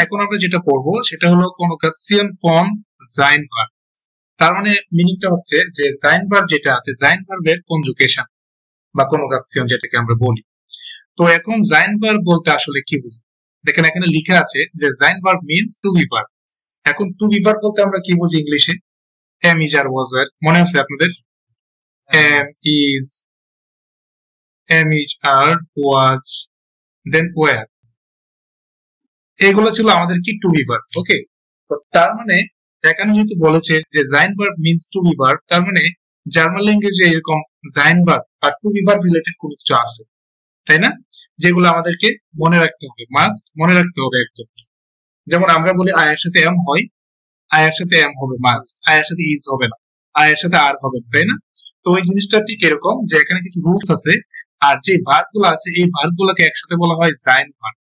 এখন আমরা যেটা পড়বো সেটা হলো কনজুগেশন ফর্ম সাইন ভার্ব। তার মানে মিনিংটা হচ্ছে যে সাইন ভার্ব যেটা আছে, সাইন ভার্বের কনজুগেশন বা কনজুগেশন যেটাকে আমরা বলি। তো এখন সাইন ভার্ব বলতে আসলে কি বুঝি? দেখেন এখানে লেখা আছে যে sein verb means to be verb. এখন টু বি ভার্ব বলতে আমরা কি বুঝি ইংলিশে? Am is R was were, মনে আছে আপনাদের? Am is, am is R, was, then were, এগুলো ছিল আমাদের কি টু বি ভার্ব। ওকে, তো তার মানে এখানে যেহেতু বলেছে যে sein verb means to be verb, তার মানে জার্মান ল্যাঙ্গুয়েজে এরকম সাইন ভার্ব আর টু বি ভার্ব রিলেটেড কোনো কিছু আছে, তাই না? যেগুলো আমাদেরকে মনে রাখতে হবে, মাস্ট মনে রাখতে হবে একদম। যেমন আমরা বলি আয়ের সাথে এম হয়, আয়ের সাথে এম হবে মাস্ট, আয়ের সাথে ইজ হবে না, আয়ের সাথে আর হবে না, তাই না? তো ওই জিনিসটা ঠিক এরকম যে এখানে কিছু রুলস আছে, আর যে ভার্ব গুলো আছে এই ভার্ব গুলোকে একসাথে বলা হয় সাইন ভার্ব,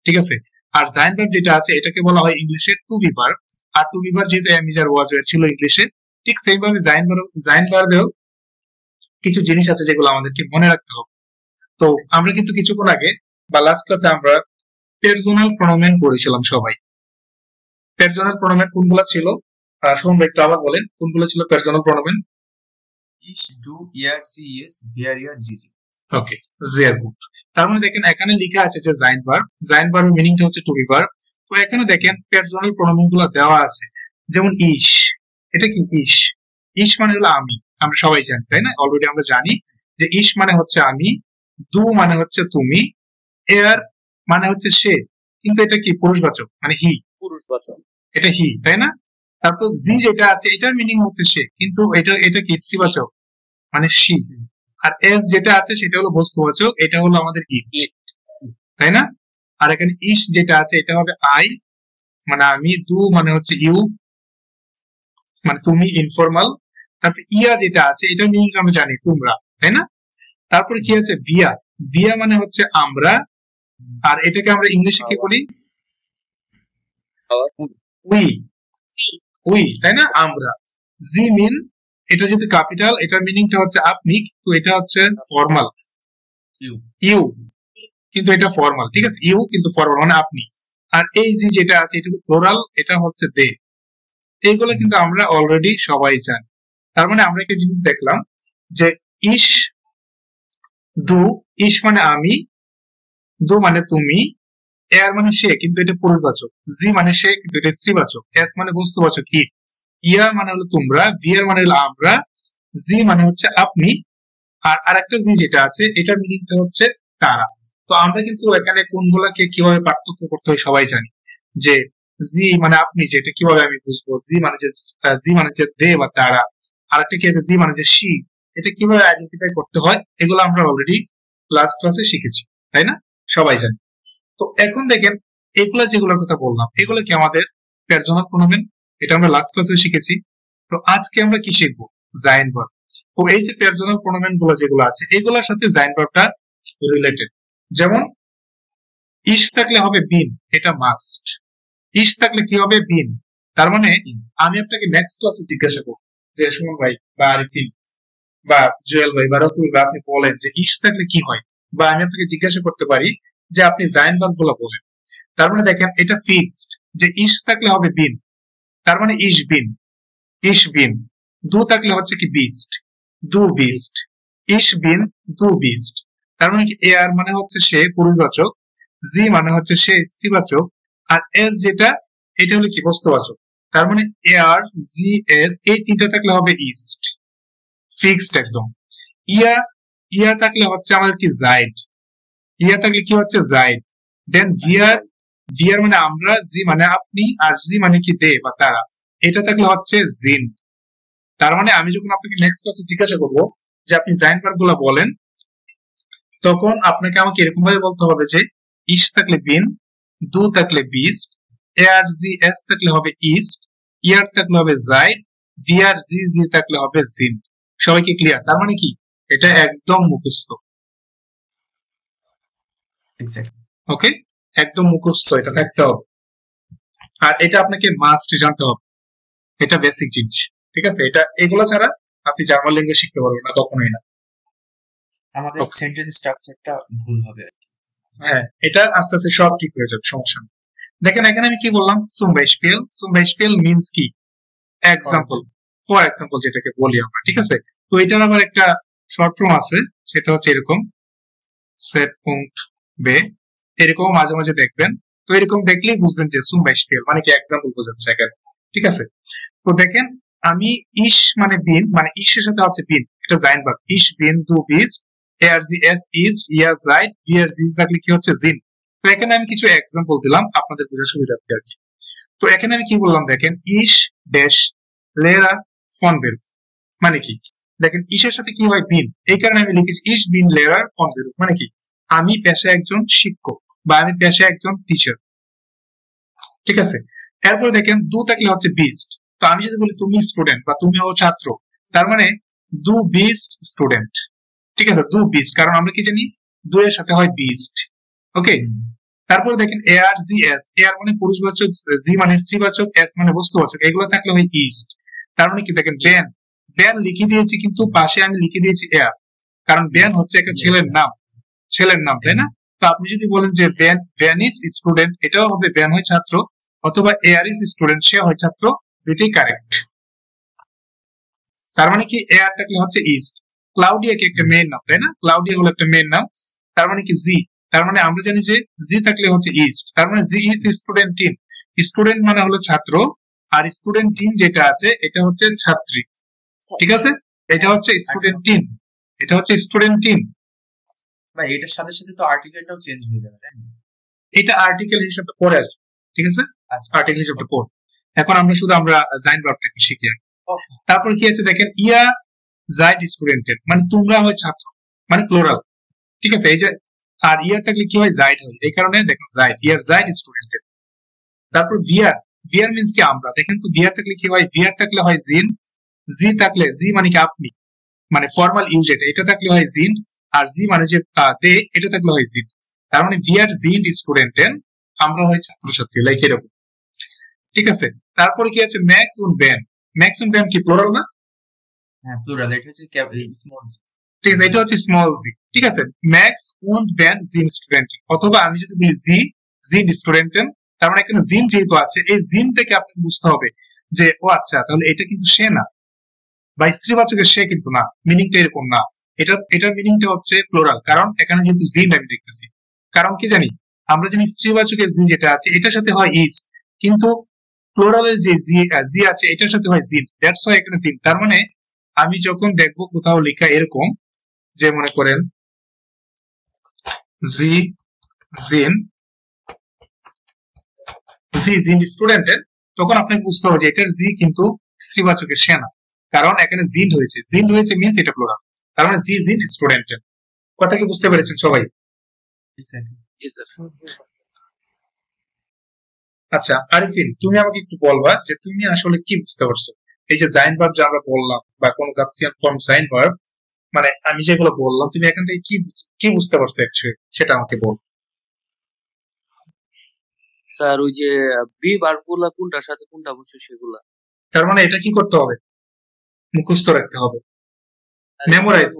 ঠিক আছে? আর সাইন ভার্ব যেটা আছে এটাকে বলা হয় ইংলিশে টু বি ভার্ব। আর টু বি ভার্ব যেহেতু am is R was were ছিল ইংলিশে, ঠিক সেম ভাবে সাইন ভার্বেও কিছু জিনিস আছে যেগুলো আমাদেরকে মনে রাখতে হবে। তো আমরা কিন্তু কিছুক্ষণ আগে বা লাস্ট ক্লাসে আমরা পার্সোনাল প্রোনাউন পড়েছিলাম সবাই। পার্সোনাল প্রোনাউন কোনগুলো ছিল? শুনুন একটু আবার বলেন কোনগুলো ছিল পার্সোনাল প্রোনাউন? ইস, ডু, ইয়ার, সি, ইস, ভিয়ার, ইয়ার, জিজি। Okay, sehr gut। তার মানে দেখেন এখানে লেখা আছে যে সাইন ভার্ব, সাইন ভার্বের মিনিংটা হচ্ছে টু বি ভার্ব। তো এখানে দেখেন পার্সোনাল প্রোনাউন গুলো দেওয়া আছে, যেমন ইস, এটা কি ইস? ইস মানে হলো আমি, আমরা সবাই জানি, তাই না? অলরেডি আমরা জানি যে ইস মানে হচ্ছে আমি, দু মানে হচ্ছে তুমি, এয়ার মানে হচ্ছে সে, কিন্তু এটা কি পুরুষবাচক, মানে হি, পুরুষবাচক, এটা হি, তাই না? তারপর জি যেটা আছে এটার মিনিং হচ্ছে সে, কিন্তু এটা কি স্ত্রীবাচক, মানে শি। আর এস যেটা আছে সেটা হলো বস্তুবাচক, এটা হলো আমাদের ইট, তাই না? আর এখানে ইস যেটা আছে এটা হবে আই, মানে আমি, দু মানে হচ্ছে ইউ, মানে তুমি, ইনফর্মাল। তারপর ইয়া যেটা আছে এটা মিনিং আমরা জানি তোমরা, তাই না? তারপরে কি আছে ভিয়া, ভিয়া মানে হচ্ছে আমরা, আর এটাকে আমরা ইংলিশে কি বলি? উই, উই, তাই না? আমরা। জি মিন, এটা যেহেতু ক্যাপিটাল এটার মিনিংটা হচ্ছে আপনি, তো এটা হচ্ছে ফর্মাল, ইউ, কিন্তু এটা ফর্মাল, ঠিক আছে? ইউ কিন্তু ফর্মাল মানে আপনি। আর এই জি যেটা আছে এটা প্লোরাল, এটা হচ্ছে দে। এইগুলো কিন্তু আমরা অলরেডি সবাই জানি। তার মানে আমরা একটা জিনিস দেখলাম যে ইস, দু, ইস মানে আমি, দু মানে তুমি, এর মানে সে, কিন্তু এটা পুরুষবাচক, জি মানে সে, কিন্তু এটা স্ত্রীবাচক, এস মানে বস্তুবাচক ইট, ইয়া মানে হলো তোমরা, ভিয়ার মানে হলো আমরা, জি মানে হচ্ছে আপনি, আর আরেকটা জি যেটা আছে এটার মিনিংটা হচ্ছে তারা। তো আমরা কিন্তু এখানে কোনগুলাকে কিভাবে পার্থক্য করতে হয় সবাই জানি, যে জি মানে আপনি, যেটা কিভাবে আমি বুঝবো? জি মানে যে দে বা তারা, আরেকটা কি আছে জি মানে যে শি, এটা কিভাবে আইডেন্টিফাই করতে হয় এগুলো আমরা অলরেডি লাস্ট ক্লাসে শিখেছি, তাই না? সবাই জানি। তো এখন দেখেন এগুলা যেগুলোর কথা বললাম এগুলো কি আমাদের পার্সোনাল প্রোনাউন, এটা আমরা লাস্ট ক্লাসে শিখেছি। তো আজকে আমরা কি শিখবো? জাইন ভার্ব। তো এই যে পার্সোনাল প্রোনাউন গুলো যেগুলো আছে এগুলোর সাথে জাইন ভার্বটা রিলেটেড। যেমন ইস থাকলে হবে বিন, এটা মাস্ট। ইস থাকলে কি হবে? বিন। তার মানে আমি আপনাকে নেক্সট ক্লাসে জিজ্ঞাসা করব যে সুমন ভাই বা আরিফিন বা জুয়েল ভাই বা রতুল ভাই আপনি বলেন যে ইস থাকলে কি হয়, বা আমি আপনাকে জিজ্ঞাসা করতে পারি যে আপনি জাইন ভার্ব গুলো বলেন। তার মানে দেখেন এটা ফিক্সড যে ইস থাকলে হবে বিন, তার মানে ইস বিন, ইস বিন। দু থাকলে হচ্ছে কি বিস্ট, দু বিস্ট, ইস বিন, দু বিস্ট। তার মানে কি এয়ার মানে হচ্ছে সে, পুরুষবাচক, জি মানে হচ্ছে সে, স্ত্রীবাচক, আর এস যেটা এটা হলো কি বস্তুবাচক। তার মানে এয়ার, জি, এস এই তিনটা থাকলে হবে ইস্ট, ফিক্সড একদম। ইয়া, ইয়া থাকলে হচ্ছে আমাদের কি জাইড, ইয়া থাকলে কি হচ্ছে জাইড। দেন ভিয়ার, ভিয়ার মানে আমরা, জি মানে আপনি, আর জি মানে কি দে বা তারা, এটা থাকলে হচ্ছে জিন। তার মানে আমি যখন আপনাকে নেক্সট ক্লাসে জিজ্ঞাসা করবো যে আপনি জাইন ভার্ব গুলা বলেন, তখন আপনাকে আমাকে এরকম ভাবে বলতে হবে যে ইস থাকলে বিন, দু থাকলে বিস্ট, এয়ার জি এস থাকলে হবে ইস্ট, ইয়ার থাকলে হবে জাইড, ভিয়ার জি জি থাকলে হবে জিন। সবাইকে ক্লিয়ার? তার মানে কি এটা একদম মুখস্থ, ওকে, একদম মুখস্থ এটা থাকতে হবে। আর এটা আপনাকে মাস্ট জানতে হবে, এটা বেসিক জিনিস, ঠিক আছে? এটা এগুলো ছাড়া আপনি জার্মান ল্যাঙ্গুয়েজ শিখতে পারবেন না, কখনোই না। আমাদের সেন্টেন্স স্ট্রাকচারটা ভুল হবে। হ্যাঁ, এটা আস্তে আস্তে সব ঠিক হয়ে যাবে, সমস্যা নেই। দেখেন এখানে আমি কি বললাম, zum Beispiel মিন্স কি, এক্সাম্পল, ফর এক্সাম্পল যেটাকে বলি আমরা, ঠিক আছে। তো এটার আবার একটা শর্ট ফর্ম আছে, সেটা হচ্ছে এরকম set.b, এরকম মাঝে মাঝে দেখবেন। তো এরকম দেখলেই বুঝবেন যে zum Beispiel মানে কি এক্সাম্পল বোঝাচ্ছে এখানে, ঠিক আছে। তো দেখেন আমি ইশ মানে বিন, মানে ইশের সাথে হচ্ছে বিন, এটা জাইন ভার্ব, ইশ বিন দু বিস, er sie es ist ihr seid wir sie থাকলে কি হচ্ছে জিন। তো এখানে আমি কিছু এক্সাম্পল দিলাম আপনাদের বোঝার সুবিধার্থে আর কি। তো এখানে আমি কি বললাম দেখেন, ইশ ড্যাশ লেরার ফন বেরুফ, মানে কি দেখেন ইশের সাথে কি হয় বিন, এই কারণে আমি লিখেছি ইশ বিন লেরার ফন বেরুফ, মানে কি আমি পেশায় একজন শিক্ষক বা আমি পেশায় একজন টিচার, ঠিক আছে। এরপরে দেখেন দু থাকলে হচ্ছে বিস্ট, তো আমি যদি বলি তুমি স্টুডেন্ট বা তুমি হও ছাত্র, তার মানে দু বিস্ট স্টুডেন্ট, ঠিক আছে, দু বিস্ট, কারণ আমরা কি জানি দু এর সাথে হয় বিস্ট, ওকে। তারপরে দেখেন এআর জি এস, এআর মানে পুরুষবাচক, জি মানে স্ত্রীবাচক, এস মানে বস্তুবাচক, এগুলো থাকলে হয় ইস্ট। তার মানে কি দেখেন ব্যান, ব্যান লিখে দিয়েছি কিন্তু পাশে আমি লিখে দিয়েছি এআর, কারণ ব্যান হচ্ছে একটা ছেলের নাম, ছেলের নাম, তাই না। তো আপনি যদি বলেন যে ব্যান, ব্যান ইজ স্টুডেন্ট, এটাও হবে ব্যান হয় ছাত্র, অথবা এআর ইজ স্টুডেন্ট, সে হয় ছাত্র, দুইটাই কারেক্ট। তার মানে কি এআর থাকলে হচ্ছে ইস্ট। ক্লাউডিয়া কি একটা মেয়ের নাম, তাই না, ক্লাউডিয়া হলো একটা মেয়ের নাম, তার মানে কি জি, তার মানে আমরা জানি যে জি থাকলে হচ্ছে ইস্ট, তার মানে জি ইজ স্টুডেন্ট ইন, স্টুডেন্ট মানে হলো ছাত্র, আর স্টুডেন্ট ইন যেটা আছে এটা হচ্ছে ছাত্রী, ঠিক আছে, এটা হচ্ছে স্টুডেন্ট ইন, এটা হচ্ছে স্টুডেন্ট ইন। না এটার সাথে সাথে তো আর্টিকেলটাও চেঞ্জ হয়ে যাবে, তাই না? এটা আর্টিকেল হিসেবে পরে আসবে, ঠিক আছে, আর্টিকেল হিসেবে পড়ে। এখন আমরা শুধু আমরা জাইন ভার্বটাকে শিখি। তারপর কি আছে দেখেন ইয়া জাইড স্টুডেন্টের, মানে তোমরা হয় ছাত্র, মানে প্লোরাল, ঠিক আছে। এই যে আর ইয়ার থাকলে কি হয় জাইড হয়, এই কারণে দেখেন জাইড, ইয়ার জাইড স্টুডেন্টের। তারপর ভিয়ার, ভিয়ার মিন্স কি আমরা, দেখেন তো ভিয়ার থাকলে কি হয়, ভিয়ার থাকলে হয় জিন, জি থাকলে জি মানে কি আপনি, মানে ফর্মাল ইউজ, এটা থাকলে হয় জিন, আর জি মানে যে দে, এটা থাকলে হয় জিন। তার মানে ভিয়ার জিন স্টুডেন্টেন, আমরা হয় ছাত্রছাত্রী, লাইক এরকম, ঠিক আছে। তারপরে কি আছে ম্যাক্স উন ব্যান, ম্যাক্স উন ব্যান কি প্লুরাল না, হ্যাঁ প্লুরাল, এটা হচ্ছে স্মল জি, ঠিক আছে, এটা হচ্ছে স্মল জি, ঠিক আছে। ম্যাক্স উন ব্যান জিন স্টুডেন্ট, অথবা আমি যদি বলি জি জিন স্টুডেন্টেন, তার মানে এখানে জিন যেহেতু আছে, এই জিন থেকে আপনাকে বুঝতে হবে যে ও আচ্ছা তাহলে এটা কিন্তু সে না, বা স্ত্রীবাচকের সে কিন্তু না, মিনিংটা এরকম না, এটার মিনিংটা হচ্ছে প্লুরাল, কারণ এখানে যেহেতু জিন আমি দেখতেছি। কারণ কি জানি, আমরা জানি স্ত্রীবাচকের জি যেটা আছে এটার সাথে হয় ইস্ট, কিন্তু প্লুরালের যে জি জি আছে এটার সাথে হয় জিন, দ্যাটস ওয়াই এখানে জিন। তার মানে আমি যখন দেখবো কোথাও লেখা এরকম যে মনে করেন জি জিন, জি জিন স্টুডেন্টের, তখন আপনাকে বুঝতে হবে যে এটার জি কিন্তু স্ত্রীবাচকের সে না, কারণ এখানে জিন হয়েছে, জিন হয়েছে মিন্স এটা প্লুরাল, তার মানে জি জিন স্টুডেন্টের। কথা কি বুঝতে পেরেছেন সবাই? আচ্ছা আরিফিন, তুমি আমাকে একটু বলবা যে তুমি আসলে কি বুঝতে পারছো, এই যে জাইন ভার্ব যে আমরা বললাম বা কোন গাসিয়ান ফর্ম জাইন ভার্ব, মানে আমি যেগুলো বললাম তুমি এখান থেকে কি বুঝতে পারছো অ্যাকচুয়ালি, সেটা আমাকে বল। স্যার ওই যে বি ভার্বগুলা কোনটার সাথে কোনটা বসে সেগুলা, তার মানে এটা কি করতে হবে, মুখস্থ রাখতে হবে, মেমোরাইজ,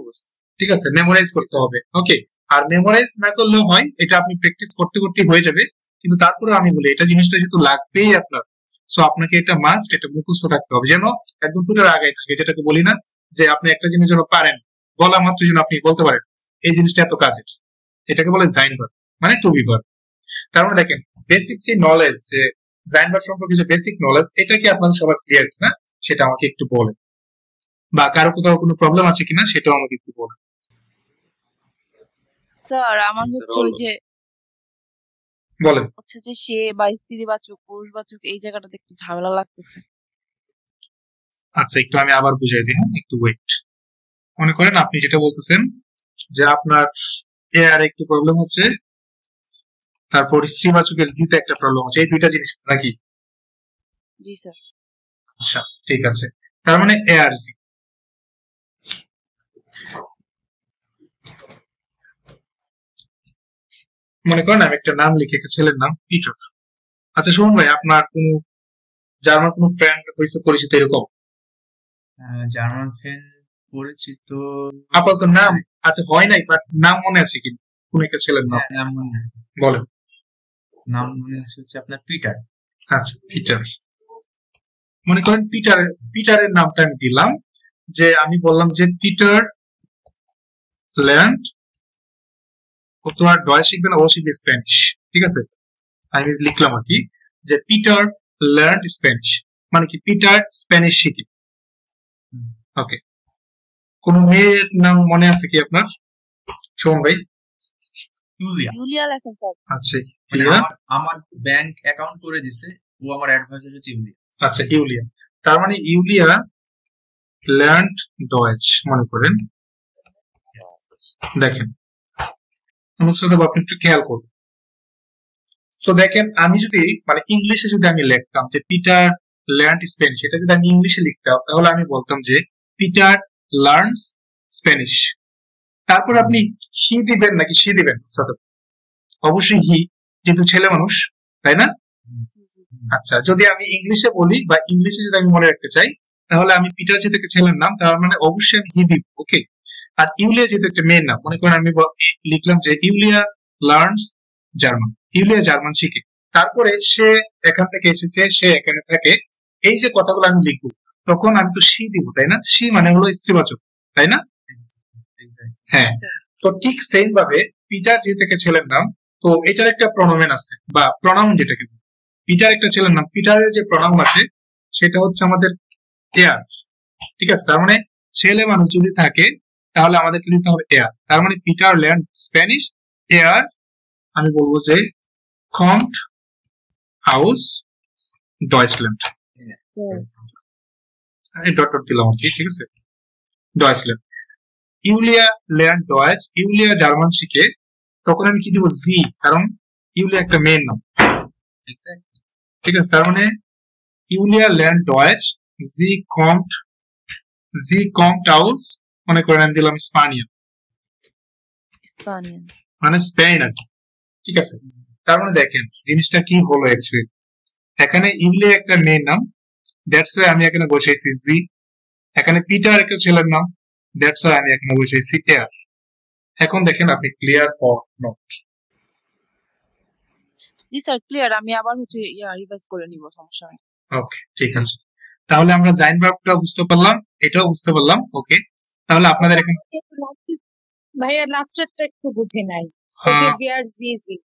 ঠিক আছে, মেমোরাইজ করতে হবে, ওকে। আর মেমোরাইজ না করলেও হয়, এটা আপনি প্র্যাকটিস করতে করতে হয়ে যাবে, কিন্তু তারপরে আমি বলি এটা জিনিসটা যেহেতু লাগবেই আপনার, সো আপনাকে এটা মাস্ট, এটা মুখস্থ থাকতে হবে, যেন একদম পুরো আগে থাকে, যেটাকে বলি না যে আপনি একটা জিনিস যেন পারেন, বলা মাত্র যেন আপনি বলতে পারেন এই জিনিসটা এত কাজের, এটাকে বলে জাইন ভার্ব, মানে টু বি ভার্ব। তার মানে দেখেন বেসিক যে নলেজ, যে জাইন ভার্ব সম্পর্কে যে বেসিক নলেজ, এটা কি আপনাদের সবার ক্লিয়ার কিনা সেটা আমাকে একটু বলেন, বা কারো কোথাও কোনো প্রবলেম আছে কিনা সেটাও আমাকে একটু বলেন। স্যার আমার হচ্ছে ওই যে বলেন হচ্ছে যে সে বা স্ত্রীবাচক পুরুষবাচক এই জায়গাটাতে একটু ঝামেলা লাগতেছে। আচ্ছা একটু আমি আবার বুঝাই দিই, হ্যাঁ একটু ওয়েট। মনে করেন আপনি যেটা বলতেছেন যে আপনার এ আর একটু প্রবলেম হচ্ছে, তারপর স্ত্রীবাচকের জিতে একটা প্রবলেম হচ্ছে, এই দুইটা জিনিস নাকি? জি স্যার। আচ্ছা ঠিক আছে, তার মানে এ আর জি। মনে করেন আমি একটা নাম লিখে, একটা ছেলের নাম পিটার। আচ্ছা শুনুন ভাই, আপনার কোন জার্মান কোন ফ্রেন্ড হয়েছে পরিচিত এরকম? জার্মান ফ্রেন্ড পরিচিত আপাতত নাম, আচ্ছা হয় নাই, বাট নাম মনে আছে কি কোন একটা ছেলের নাম? নাম মনে আছে। বলেন। নাম মনে হচ্ছে আপনার পিটার। আচ্ছা পিটার, মনে করেন পিটারের নামটা আমি দিলাম, যে আমি বললাম যে পিটার ল্যান্ড, ও তো আর ডয় শিখবে না, ও শিখবে স্প্যানিশ। ঠিক আছে, আমি লিখলাম আর কি যে পিটার লার্ন স্প্যানিশ, মানে কি পিটার স্প্যানিশ শিখে। ওকে, কোন মেয়ের নাম মনে আছে কি আপনার সুমন ভাই? ইউলিয়া। ইউলিয়া লেখেন স্যার। আচ্ছা মানে ইউলিয়া, আমার ব্যাংক অ্যাকাউন্ট করে দিছে, ও আমার অ্যাডভাইজার হচ্ছে ইউলিয়া। আচ্ছা ইউলিয়া, তার মানে ইউলিয়া ল্যান্ড ডয়েচ মনে করেন। দেখেন আমার সাথে আপনি একটু খেয়াল করুন। তো দেখেন আমি যদি মানে ইংলিশে যদি আমি লিখতাম যে পিটার লার্ন স্প্যানিশ, এটা যদি আমি ইংলিশে লিখতাম তাহলে আমি বলতাম যে পিটার লার্নস স্প্যানিশ। তারপর আপনি হি দিবেন নাকি সি দিবেন? অবশ্যই হি, যেহেতু ছেলে মানুষ, তাই না? আচ্ছা, যদি আমি ইংলিশে বলি বা ইংলিশে যদি আমি মনে রাখতে চাই, তাহলে আমি পিটার যেহেতু ছেলের নাম, তার মানে অবশ্যই আমি হি দিব। ওকে, আর ইউলিয়া যেহেতু একটা মেয়ের নাম, মনে করেন আমি লিখলাম যে ইউলিয়া লার্নস জার্মান, ইউলিয়া জার্মান শিখে। তারপরে সে এখান থেকে এসেছে, সে এখানে থাকে, এই যে কথাগুলো আমি লিখবো, তখন আমি তো সি দিব, তাই না? সি মানে হলো স্ত্রীবাচক, তাই না? হ্যাঁ, তো ঠিক সেম ভাবে পিটার যেহেতু একটা ছেলের নাম, তো এটার একটা প্রনোমেন আছে বা প্রনাউন যেটাকে বলি। পিটার একটা ছেলের নাম, পিটারের যে প্রনাউন আছে সেটা হচ্ছে আমাদের এয়ার। ঠিক আছে, তার মানে ছেলে মানুষ যদি থাকে তাহলে আমাদেরকে দিতে হবে এয়ার। তার মানে পিটার ল্যান্ড স্প্যানিশ এয়ার, আমি বলবো যে কম্ট হাউস ডয়েচল্যান্ড, আমি ডট ডট দিলাম আর কি। ঠিক আছে, ডয়েচল্যান্ড। ইউলিয়া ল্যান্ড ডয়েচ, ইউলিয়া জার্মান শিখে, তখন আমি কি দিব? জি, কারণ ইউলিয়া একটা মেয়ের নাম। ঠিক আছে, তার মানে ইউলিয়া ল্যান্ড ডয়েচ জি কম্ট হাউস, মনে করেন আমি দিলাম স্পানিয়া, স্পানিয়ান মানে স্পেন আর কি। ঠিক আছে, তার মানে দেখেন জিনিসটা কি হলো অ্যাকচুয়ালি, এখানে ইউলিয়া একটা মেয়ের নাম, দ্যাটস ওয়াই আমি এখানে বসাইছি জি। এখানে পিটার একটা ছেলের নাম, দ্যাটস ওয়াই আমি এখানে বসাইছি এয়ার। এখন দেখেন আপনি clear or not? G sir clear, আমি আবার হচ্ছে রিভাইজ করে নিব, সমস্যা নেই। ওকে ঠিক আছে, তাহলে আমরা জাইন ভার্বটা বুঝতে পারলাম, এটাও বুঝতে পারলাম। ওকে, তাহলে আপনাদের এখন ভাইয়া লাস্টেরটা একটু বুঝি নাই, ওই যে বিয়ার জি জি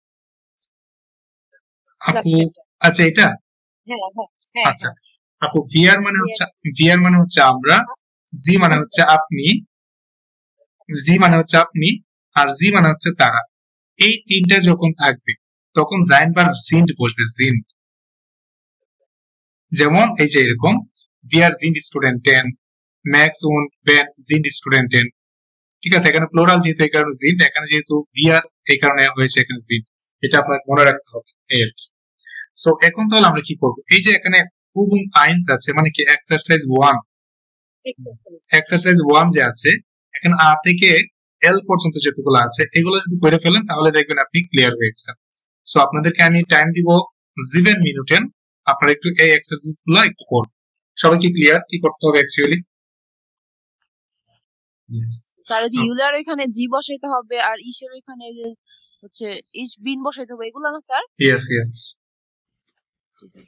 আপু, লাস্টেরটা। আচ্ছা এটা, হ্যাঁ হ্যাঁ হ্যাঁ আচ্ছা আপু, ভিআর মানে হচ্ছে আমরা, জি মানে হচ্ছে আপনি, জি মানে হচ্ছে আপনি, আর জি মানে হচ্ছে তারা। এই তিনটা যখন থাকবে তখন জাইন ভার্ব সিন্ড বসবে, সিন্ড। যেমন এই যে এরকম wir sind Studenten, Max und Ben sind Studenten। ঠিক আছে, এখানে প্লোরাল যেহেতু এই কারণে sind, এখানে যেহেতু wir এই কারণে হয়েছে এখানে sind, এটা আপনাকে মনে রাখতে হবে এই আর কি। সো এখন তাহলে আমরা কি করব? এই যে এখানে উবুং আইনস আছে, মানে কি এক্সারসাইজ 1, এক্সারসাইজ 1 যে আছে, এখানে আ থেকে এল পর্যন্ত যেগুলো আছে এগুলো যদি করে ফেলেন তাহলে দেখবেন আপনি ক্লিয়ার হয়ে গেছেন। সো আপনাদেরকে আমি টাইম দিব 7 মিনিটের, আপনারা একটু এই এক্সারসাইজ গুলো একটু করুন। সবাই কি ক্লিয়ার কি করতে হবে অ্যাকচুয়ালি? স্যার যে ইউলিয়ার এখানে জি বসাইতে হবে আর ইসের এখানে যে হচ্ছে ইস বিন বসাইতে হবে, এগুলো না স্যার? Yes yes. জি স্যার।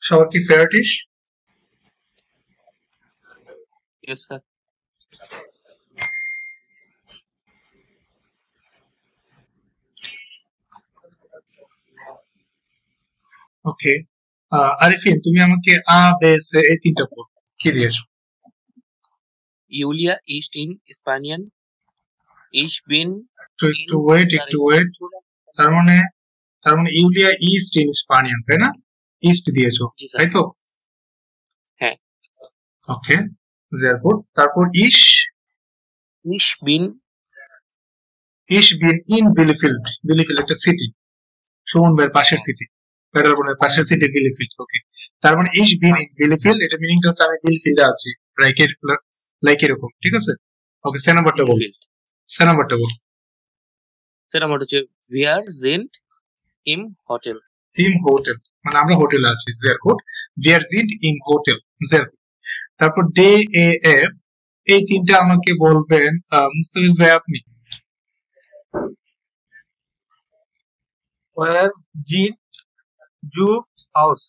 সবার কি ফেয়ারটিশ? Yes, sir. ওকে, আরিফিন তুমি আমাকে আ বে সে এই তিনটা পড় কি দিয়েছো? Julia ist in Spanien. Ich bin একটু ওয়েট তার মানে ইউলিয়া ইস্ট ইন স্পানিয়ান, তাই না? ইস্ট দিয়েছো, জি স্যার। তাই তো? হ্যাঁ। ওকে, sehr gut। তারপর Ich bin ইন বিলিফিল্ড। বিলিফিল্ড একটা সিটি, সুমন ভাইয়ের পাশের সিটি, পেডারবনের পাশের সিটি বিলিফিল্ড। ওকে, তার মানে ich bin in বিলিফিল্ড, এটা মিনিংটা হচ্ছে আমি বিলিফিল্ডে আছি, লাইক এরকম, ঠিক আছে? ওকে, সে নাম্বারটা বল। সে নাম্বারটা বল। সেটা আমার হচ্ছে wir sind im Hotel. im hotel, মানে আমরা হোটেলে আছি, sehr gut। wir sind im Hotel, sehr gut। তারপর ডে এ এফ, এই তিনটা আমাকে বলবেন মুস্তাফিজ ভাই আপনি। Where Jean du Haus.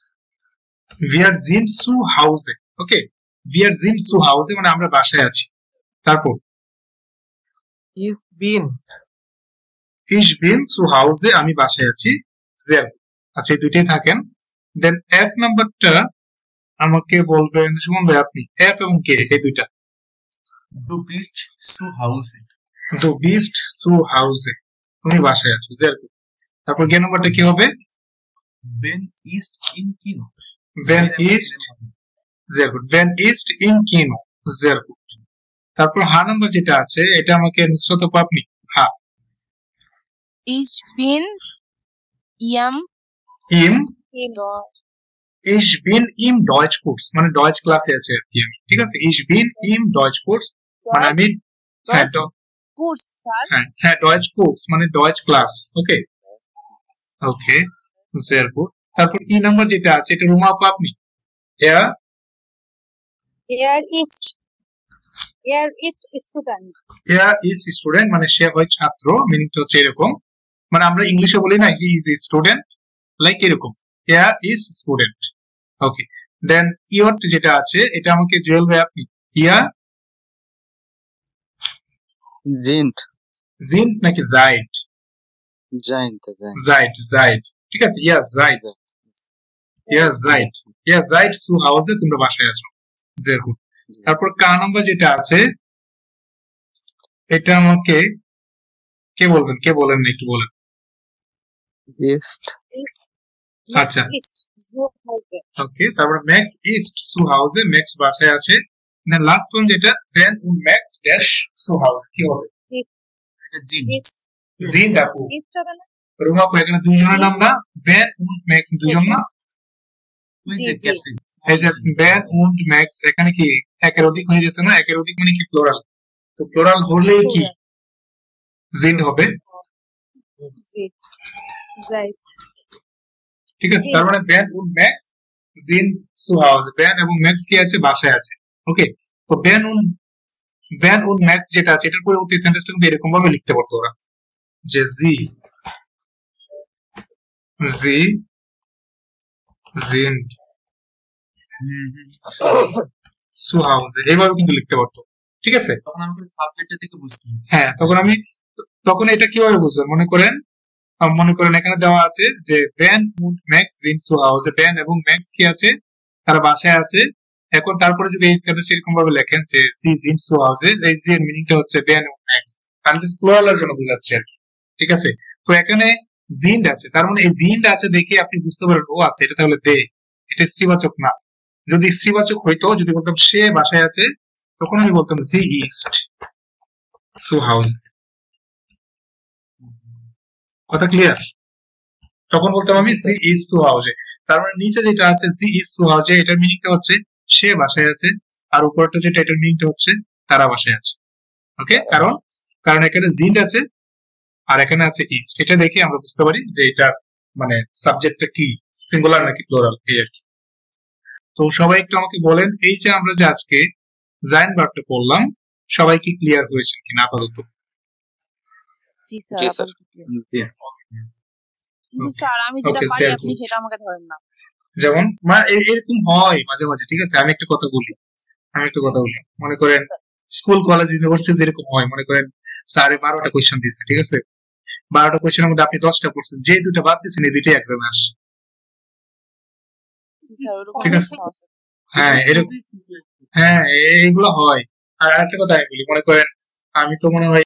wir sind zu Hause, okay, wir sind zu Hause মানে আমরা বাসায় আছি। তারপর ich bin zu Hause, আমি বাসায় আছি, sehr gut। আচ্ছা, এই দুইটাই থাকেন। দেন এফ নাম্বারটা আমাকে বলবেন সুমন ভাই আপনি। এফ এবং কে এই দুইটা। Du bist zu Hause. du bist zu Hause, তুমি বাসায় আছো, sehr gut। তারপর গে নাম্বারটা কি হবে? Ben ist im Kino. wenn ist, sehr gut, wenn ist im Kino, sehr gut। তারপর হা নাম্বার যেটা আছে এটা আমাকে নুসরাত আপু আপনি। হা, Ich bin im im Kino. ich bin im Deutschkurs, মানে ডয়েচ ক্লাসে আছে আর কি আমি, ঠিক আছে? ich bin im Deutschkurs মানে আমি, হ্যাঁ Kurs, স্যার। হ্যাঁ ডয়েচ কোর্স মানে ডয়েচ ক্লাস, ওকে ওকে, sehr gut। তারপর ই নাম্বার যেটা আছে এটা রুমা আপু আপনি। Er ist student. স্টুডেন্ট মানে সে হয় ছাত্র, মিনিংটা হচ্ছে এরকম, মানে আমরা ইংলিশে বলি না he is a student, like এরকম, er ist স্টুডেন্ট। ওকে, দেন ইয়ট যেটা আছে এটা আমাকে জুয়েল ভাই আপনি। জিন্ট নাকি জাইড? জাইড, ঠিক আছে, জাইড সু হাউসে তোমরা বাসায় আছো, sehr gut। তারপর কা নাম্বার যেটা আছে এটা আমাকে কে বলবেন, কে বলেন না একটু বলেন। আচ্ছা, ওকে, তারপর ম্যাক্স ইস্ট সু হাউসে, ম্যাক্স বাসায় আছে। দেন লাস্ট ওয়ান যেটা ভ্যান উন্ড ম্যাক্স ড্যাশ সু হাউসে, কি হবে? জিন্ট আপু, রুমা আপু, এখানে দুইজনের নাম না, ভ্যান উন্ড ম্যাক্স দুইজন না, এই যে ভ্যান উন্ড ম্যাক্স এখানে কি একের অধিক হয়ে গেছে না? একের অধিক মানে কি প্লুরাল, তো প্লুরাল হলে কি জিন্ট হবে, ঠিক আছে? তার মানে ভ্যান উন্ড ম্যাক্স জিন্ট সু হাউসে, ভ্যান এবং ম্যাক্স কি আছে, বাসায় আছে, ওকে। তো ভ্যান উন্ড ম্যাক্স যেটা আছে এটার পরবর্তী সেন্টেন্সটা কিন্তু এরকম ভাবে লিখতে পারতো ওরা, যে জি জিন্ট সু হাউসে, এইভাবে কিন্তু লিখতে পারতো, ঠিক আছে? তখন আমাকে সাবজেক্টটা থেকে বুঝতে হবে। হ্যাঁ, তখন এটা কিভাবে বুঝবেন? মনে করেন এখানে দেওয়া আছে যে ভ্যান উন্ড ম্যাক্স জিন্ট সু হাউসে, ভ্যান এবং ম্যাক্স কি আছে, তারা বাসায় আছে। এখন তারপরে যদি এই সেন্টেন্স এরকম ভাবে লেখেন যে সি জিন্ট সু হাউসে, এই জি এর মিনিংটা হচ্ছে ভ্যান এবং ম্যাক্স, আমি জাস্ট প্লুরালের জন্য বোঝাচ্ছি আর কি, ঠিক আছে? তো এখানে জিন্ট আছে, তার মানে এই জিন্ট আছে দেখে আপনি বুঝতে পারেন ও আচ্ছা এটা তাহলে দে, এটা স্ত্রীবাচক না। যদি স্ত্রীবাচক হইতো, যদি বলতাম সে বাসায় আছে, তখন আমি বলতাম জি ইস্ট সু হাউসে, কথা ক্লিয়ার? তখন বলতাম আমি জি ইজ সু হাউসে। তার মানে নিচে যেটা আছে জি ইজ সু হাউসে, এটার মিনিংটা হচ্ছে সে বাসায় আছে, আর উপরটা যেটা এটার মিনিংটা হচ্ছে তারা বাসায় আছে, ওকে? কারণ এখানে জিন্ট আছে আর এখানে আছে ইজ, এটা দেখে আমরা বুঝতে পারি যে এটা মানে সাবজেক্টটা কি সিঙ্গুলার নাকি প্লুরাল, এই আর কি। তো সবাই একটু আমাকে বলেন, এই যে আমরা যে আজকে জাইন ভার্বটা পড়লাম, সবাই কি ক্লিয়ার হয়েছে কিনা আপাতত? জি স্যার। কিন্তু স্যার আমি যেটা ওকে, পারি শেয়ার আপনি করুন। সেটা আমাকে ধরেন না। যেমন এরকম হয় মাঝে মাঝে, ঠিক আছে? আমি একটা কথা বলি, মনে করেন স্কুল কলেজ ইউনিভার্সিটি এরকম হয়, মনে করেন স্যারে 12টা কোয়েশ্চেন দিচ্ছে, ঠিক আছে? 12টা কোয়েশ্চেনের মধ্যে আপনি 10টা পড়ছেন, যে দুটো বাদ দিচ্ছেন এই দুইটাই এক্সামে আসে। জি স্যার ওরকম ঠিক আছে? অবস্থা আছে। হ্যাঁ এরকম, হ্যাঁ এইগুলো হয়। আর আরেকটা কথা আমি বলি, মনে করেন আমি তো মনে হয়